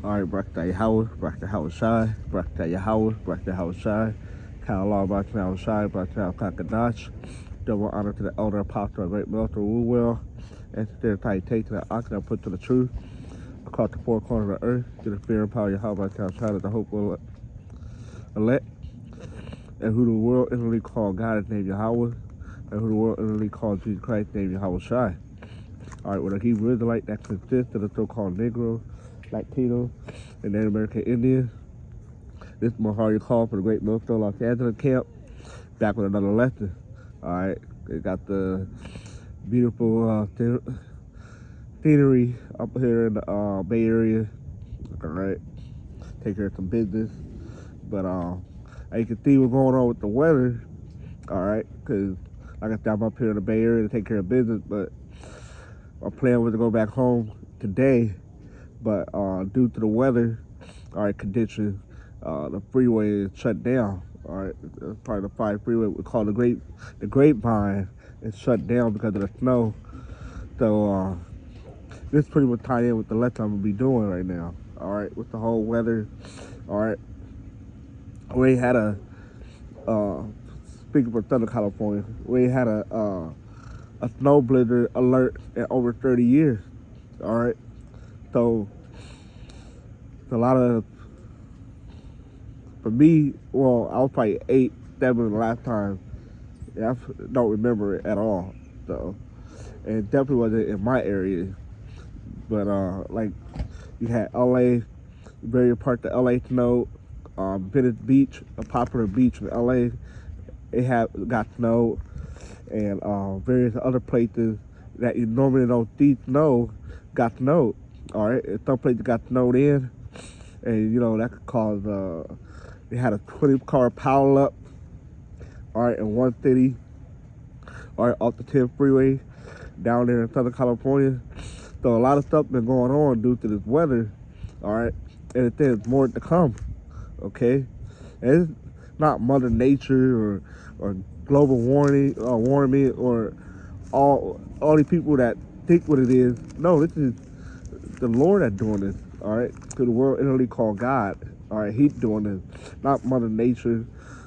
All right, Brakta Yahweh, Brakta Hawashai, Brakta Yahweh, Brakta Hawashai, Kalallah, Brakta Hawashai, Brakta Kakadash. Double honor to the elder apostle of great military will, and to their tight take to the ox and put to the truth across the four corners of the earth, to the fear and power of Yahweh, Brakta Hawashai, that the hope will elect, and who the world inwardly called God is named Yahweh, and who the world inwardly called Jesus Christ named Yahweh Shai. All right, with a Hebrew Israelite that consists of the so-called Negroes, Latinos, and Native American Indians. This is Mahari call for the Great Millstone Los Angeles camp. Back with another lesson. All right, they got the beautiful scenery up here in the Bay Area. All right, take care of some business. But you can see what's going on with the weather. All right, because like I said, I'm up here in the Bay Area to take care of business, but my plan was to go back home today, but due to the weather, all right, conditions, the freeway is shut down. All right, part of the 5 freeway we call the Grapevine is shut down because of the snow. So this pretty much tied in with the lesson I'm gonna be doing right now. All right, with the whole weather. All right, we had speaking for Southern California, we had a snow blizzard alert in over 30 years. All right, so it's a lot of, for me, well, I was probably 8, 7 the last time. Yeah, I don't remember it at all. So, and it definitely wasn't in my area. But like you had LA, various parts of LA snow, Venice Beach, a popular beach in LA, it got snow, and various other places that you normally don't see snow got snowed. All right, and some places got snowed in, and you know that could cause. They had a 20-car pileup up. All right, in one city. All right, off the 10 freeway down there in Southern California. So a lot of stuff been going on due to this weather. All right, and there's more to come. Okay, and it's not Mother Nature or global warming or all these people that think what it is. No, this is the Lord that's doing this. All right, to the world inwardly called God. All right, He's doing this, not Mother Nature,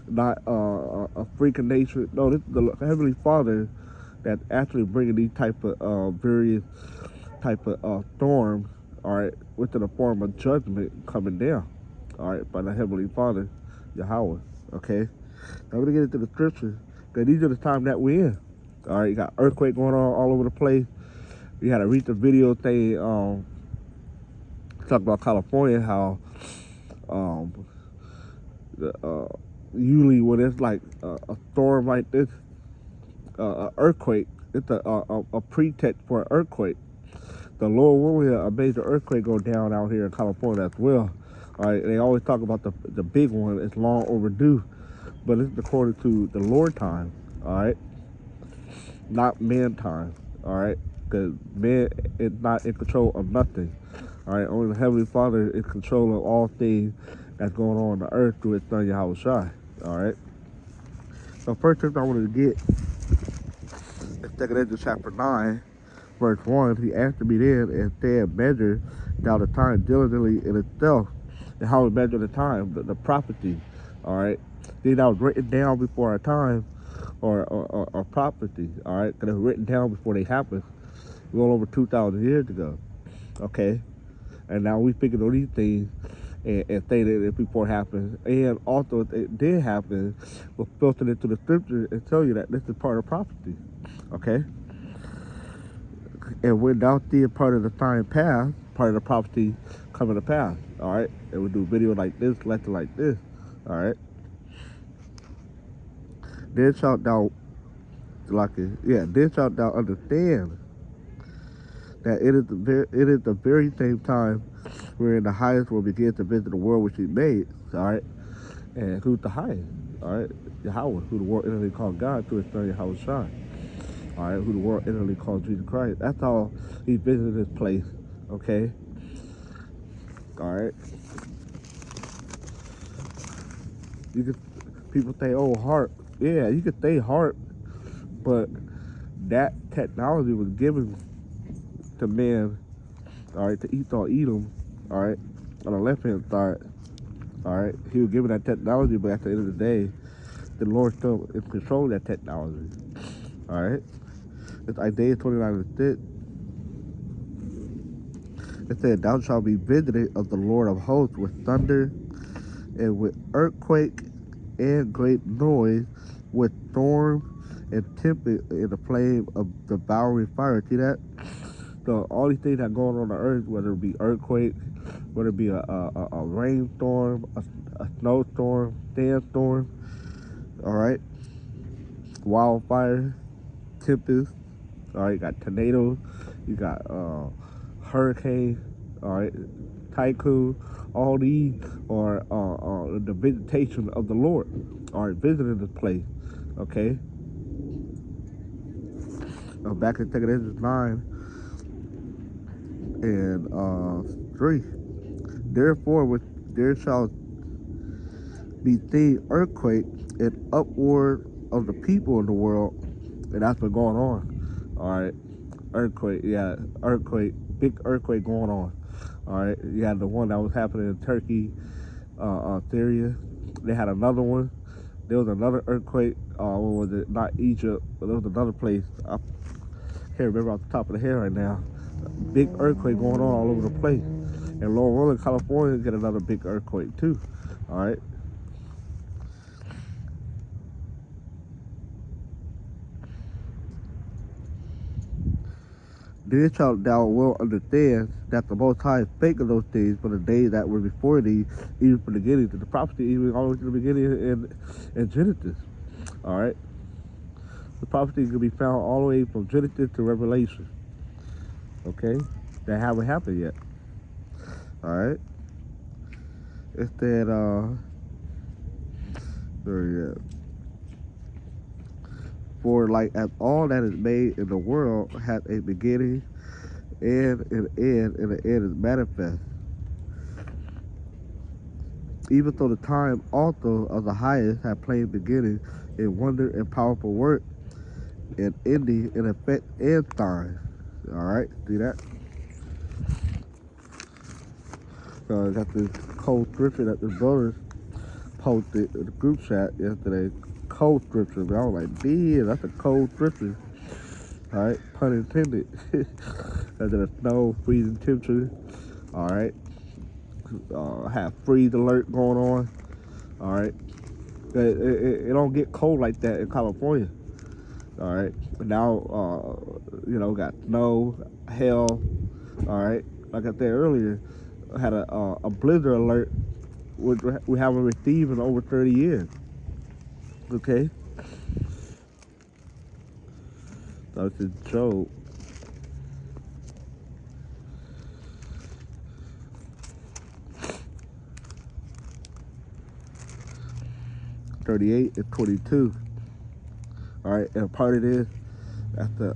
not a freak of nature. No, this is the Heavenly Father that's actually bringing these type of various type of storms. All right, within the form of judgment coming down. All right, by the Heavenly Father, Yahweh. Okay, now we're gonna get into the scriptures because these are the time that we're in. All right, you got earthquake going on all over the place. We had a recent video thing talk about California, how usually when it's like a storm like this, an earthquake, it's a pretext for an earthquake. The Lord will a major earthquake go down out here in California as well. All right, they always talk about the big one. It's long overdue, but it's according to the Lord time. All right, not man time. All right, because man is not in control of nothing. All right, only the Heavenly Father is in control of all things that's going on the earth through His Son Yahweh Shai. All right. So first thing I wanted to get is 2 Ezra chapter 9, verse 1. He answered me then and said, measure thou the time diligently in itself. And how we measure the time, the prophecy. All right. These that was written down before our time or prophecy. All right. Because it was written down before they happened. Well over 2,000 years ago. Okay. And now we speaking of these things and say that it before it happened. And also if it did happen, we'll filter into the scripture and tell you that this is part of prophecy. Okay? And when thou seest part of the time past, part of the prophecy coming to pass. All right? And we do video like this, lesson like this. All right? Then shalt thou then shalt thou understand that it is the very same time wherein the highest will begin to visit the world which He made. All right, and who's the highest? All right, Yahweh, who the world inwardly called God through His Son Yahweh Shai. All right, who the world inwardly called Jesus Christ. That's how He visited this place. Okay. All right. You could people say, oh, harp. Yeah, you could say harp, but that technology was given to man. All right, to Esau, Edom. All right. on the left-hand side. All right, he was given that technology, but at the end of the day, the Lord still is controlling that technology. All right, it's Isaiah 29:6. It said, "Thou shalt be visited of the Lord of hosts with thunder and with earthquake and great noise, with storm and tempest in the flame of devouring fire." See that? So all these things that going on the earth, whether it be earthquake, whether it be a rainstorm, a snowstorm, sandstorm, all right, wildfire, tempest, all right, you got tornadoes, you got hurricane, all right, typhoon, all these are the visitation of the Lord, all right, visiting this place, okay. Back in 2 9 and 3. Therefore, there shall be seen earthquake and upward of the people in the world, and that's what's going on. All right, earthquake, yeah, earthquake, big earthquake going on. All right, you had the one that was happening in Turkey, Syria. They had another one. There was another earthquake. What was it? Not Egypt, but there was another place. I can't remember off the top of the head right now. Big earthquake going on all over the place. And Long Island, California, get another big earthquake too. All right. Then shalt thou well understand that the Most High spake of those things for the days that were before thee, even from the beginning to the prophecy, even all the way to the beginning in Genesis. All right. The prophecy can be found all the way from Genesis to Revelation. Okay. That haven't happened yet. All right. It's that yeah. For like as all that is made in the world hath a beginning and an end, and the end is manifest. Even though the time also of the highest have plain beginning in wonder and powerful work, and ending in effect and sign. All right, see that? So I got this cold scripture that the brothers posted in the group chat yesterday. Cold scripture, but I was like, damn, that's a cold scripture. All right, pun intended. That's in a snow, freezing temperature. All right, have freeze alert going on. All right, it don't get cold like that in California. All right, but now got snow, hail. All right, like I said earlier, I had a blizzard alert, which we haven't received in over 30 years. Okay, so it's a joke. 38 and 22. All right, and part of this, that's the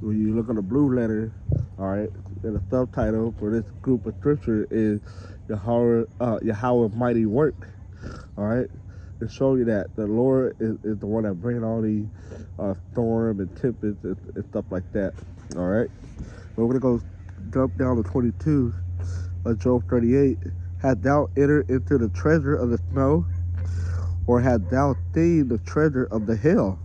when you look on the blue letter, all right, and the subtitle for this group of scripture is Yahweh mighty work. All right, to show you that the Lord is the one that brings all these storm and tempest and stuff like that. All right, but we're gonna go jump down to 22 of Job 38. Had thou entered into the treasure of the snow, or had thou seen the treasure of the hill?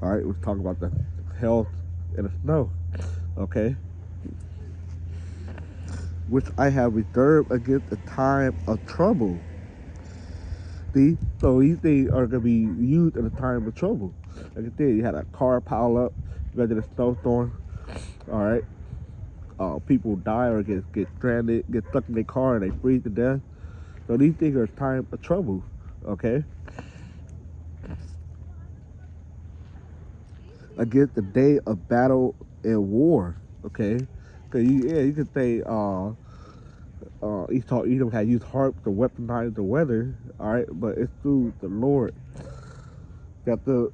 All right, we're talking about the health and the snow, okay? Which I have reserved against the time of trouble. See, so these things are gonna be used in a time of trouble. Like I said, you had a car pile up, you got a snowstorm. All right, people die or get stranded, get stuck in their car, and they freeze to death. So these things are time of trouble, okay? Against the day of battle and war, okay? Cause you could say Esau Edom had used harps to weaponize the weather, all right, but it's through the Lord that the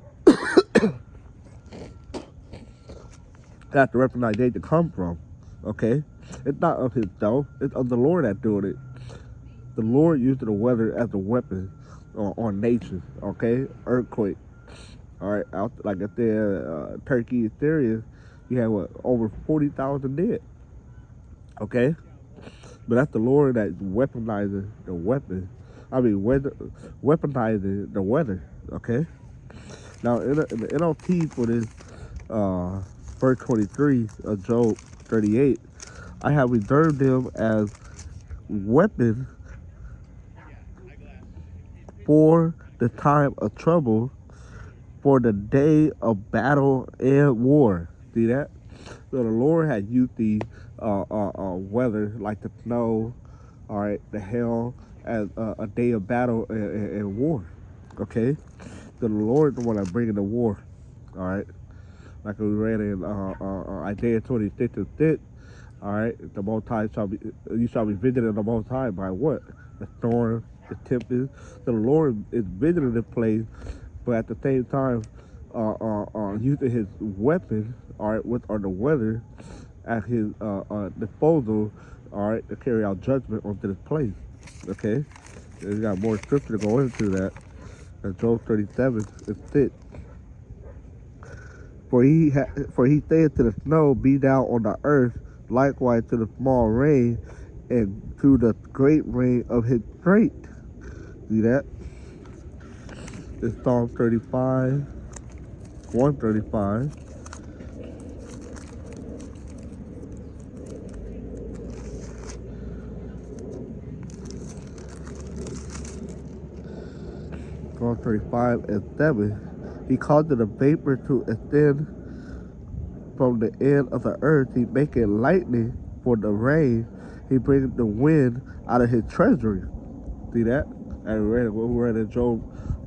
that the weaponization come from, okay? It's not of himself, it's of the Lord that's doing it. The Lord used the weather as a weapon on nations, okay? Earthquake, all right, out, like I said, Turkey, Syria, You had what, over 40,000 dead. Okay, but that's the Lord that's weaponizing the weapon. I mean, weaponizing the weather. Okay. Now in the NLT for this verse 23 of Job 38, I have reserved them as weapons for the time of trouble, for the day of battle and war. See that? So the Lord had used the weather, like the snow, all right, the hail, as a day of battle and war. Okay? So the Lord is the one that's bringing the war. All right? Like we read in Isaiah 26:6. All right? The Most High you shall be visited the Most High by what? The storm, the tempest. So the Lord is visiting this place, but at the same time, using his weapons, all right, which are the weather, at his disposal, all right, to carry out judgment onto this place. Okay, we got more scripture to go into that. Job 37:6. For he said to the snow, be thou on the earth, likewise to the small rain, and to the great rain of his strength. See that? It's Psalm 35, 135. Psalm 35:7. He caused the vapor to ascend from the end of the earth. He maketh lightning for the rain. He bringeth the wind out of his treasury. See that? And we read in Job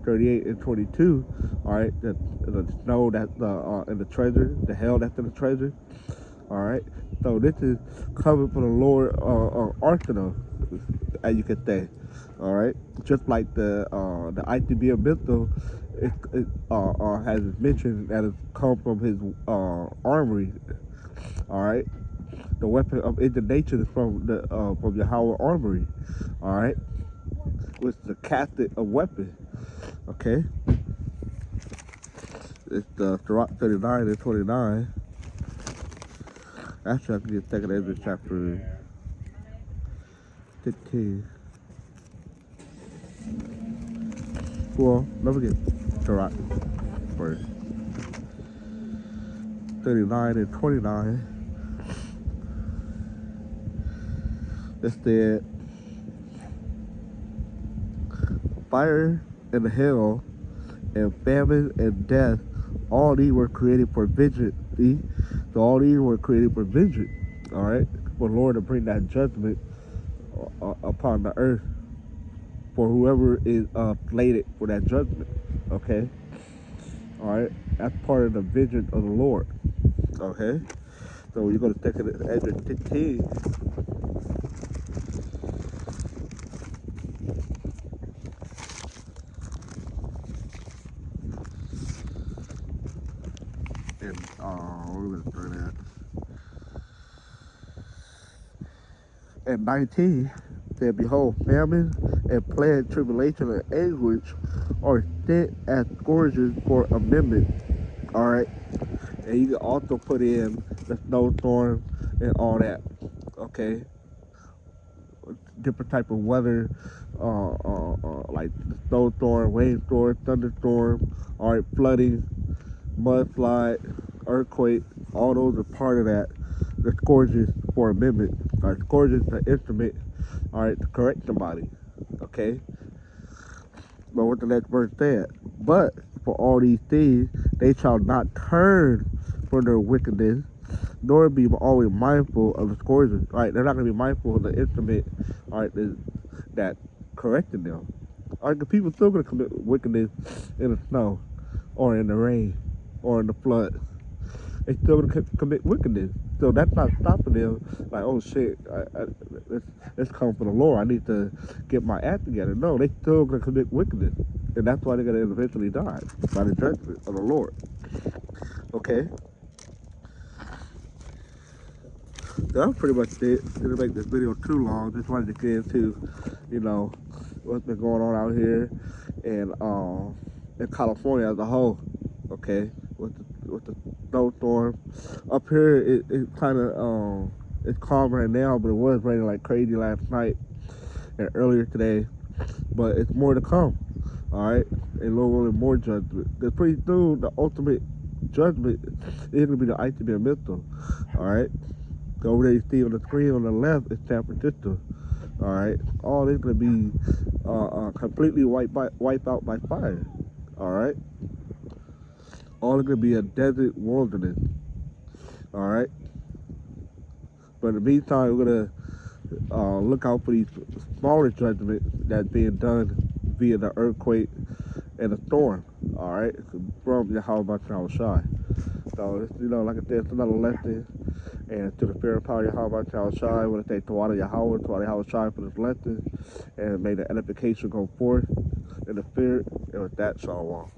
38:22. All right, the snow that's in the treasure, the hail that's in the treasure. All right, so this is coming from the Lord arsenal, as you could say. All right, just like the ICBM missile, it has mentioned that it's come from his armory. All right, the weapon of indignation is from Yahweh armory. All right, which is a casket of weapon. Okay, it's the Sirach 39:29. Actually, I can get second Ezra chapter 15. Well, don't forget Sirach first. 39:29. It said, fire and hail and famine and death, all these were created for vengeance. See? So all these were created for vengeance. All right? For the Lord to bring that judgment upon the earth for whoever is slated for that judgment. Okay? All right? That's part of the vengeance of the Lord. Okay? So you're going to take it at Ezra 15. And we're going to start at 19. Said, behold, famine and plague, tribulation and anguish are sent as scourges for amendment. All right, and you can also put in the snowstorm and all that. Okay, different type of weather, like the snowstorm, rainstorm, thunderstorm, all right, flooding, mudslide, earthquake. All those are part of that. The scourges for amendment. All right, scourges the instrument. All right, to correct somebody. Okay. But what the next verse said, but for all these things they shall not turn from their wickedness, nor be always mindful of the scourges. All right, they're not going to be mindful of the instrument, all right, that corrected them. All right, the people still going to commit wickedness in the snow, or in the rain, or in the flood. They still going to commit wickedness. So that's not stopping them. Like, oh shit, let's come for the Lord. I need to get my act together. No, they still going to commit wickedness, and that's why they're going to eventually die by the judgment of the Lord. Okay, so that's pretty much it. Didn't make this video too long. Just wanted to get into, you know, what's been going on out here, and in California as a whole. Okay, with the snowstorm. Up here, it kind of it's calm right now, but it was raining like crazy last night and earlier today. But it's more to come. All right, and a little more judgment. Because pretty soon, the ultimate judgment is gonna be the ITB missile. All right, so over there you see on the screen on the left is San Francisco. All right, all is gonna be completely wiped out by fire. All right, all is gonna be a desert wilderness. All right, but in the meantime, we're gonna look out for these smaller judgments that's being done via the earthquake and the storm. All right, from Yahweh Shai. So it's, like I said, it's another lesson. And to the fear and power of Yahweh Shai, I want to thank Tawada Yahweh Shai for this lesson, and may the edification go forth in the spirit. And with that, Shalom.